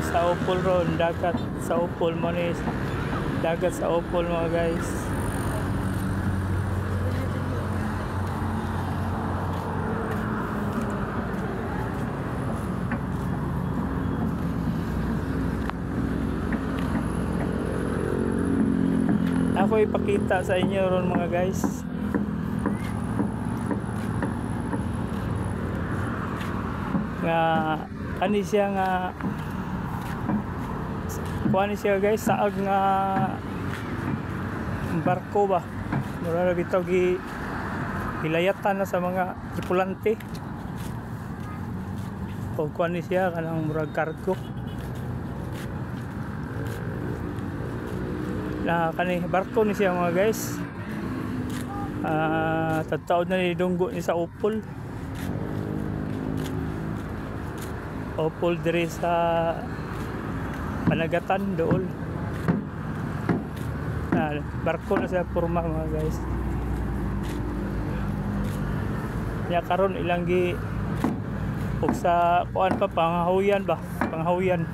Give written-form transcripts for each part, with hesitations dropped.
Kami sa Opol ron, dagat sa Opol mo ni dagat sa Opol mga guys. Ako ipakita sa inyo ron mga guys. Nga ani siya nga kuan siya guys, saag nga barko ba, mura bitaw gilayatan na sa mga tripulante o kuan siya kanang murag cargo na kani barko ni siya mga guys. Tataod na ni dunggo ni sa Opol diri sa Panagatan dool. Barko na siya porma mga guys. Ya karon ilang gi ug sa kuan pa panghahuyan ba, panghahuyan.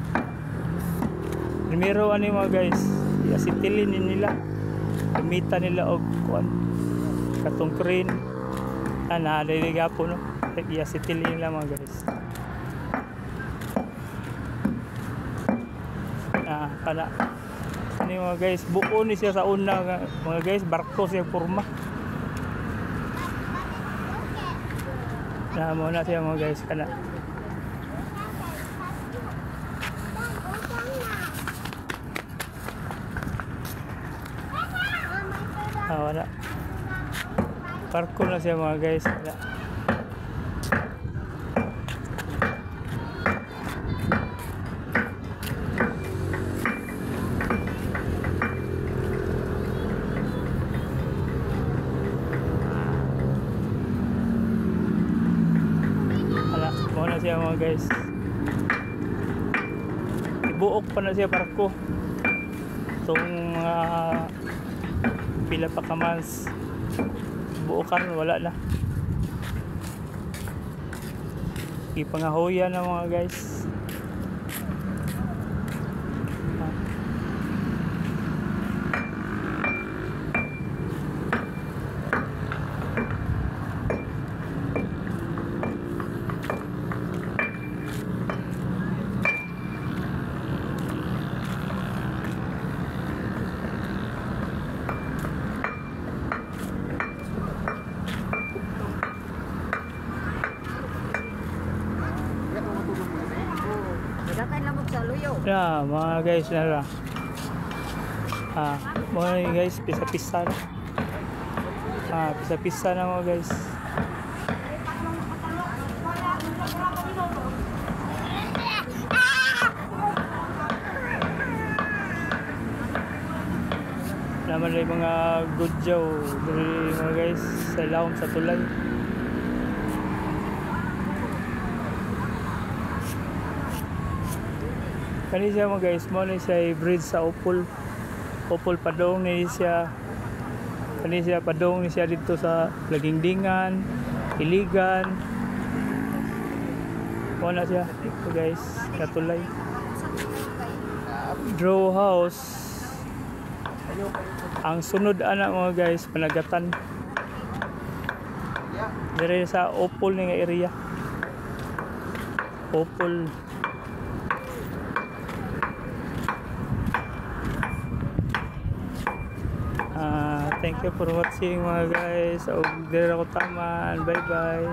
Primero ani mga guys, i-asitilin nila. Gamitan nila og kuan katong crane. Dili gapo no. I-asitilin nila mga guys. Kana ini mga guys, buo ni siya sa una mga guys, barko siya porma. Mo na siya mga guys kana. Wala. Barko na siya mga guys. Wala. Muna siya mga guys, ibuok pa na siya barko itong pila pa kamans buokan, wala na ipangahuyan na mga guys. Yeah, mga guys na lang. Mga guys, pisa-pisa na. Pisa-pisa na mga guys. Naman na yung mga good jaw mga guys sa ilawom sa tulay. Kani siya mga guys, mo ni siya bridge sa Opol padong ni siya. Kani siya padong ni siya dito sa Lagingdingan, Iligan. Mo na siya ito guys, katulay. Draw house. Ang sunod ana mga guys, Panagatan. Dire sa Opol nga area. Opol. Thank you for watching mga guys. Og dire ako taman. Bye bye.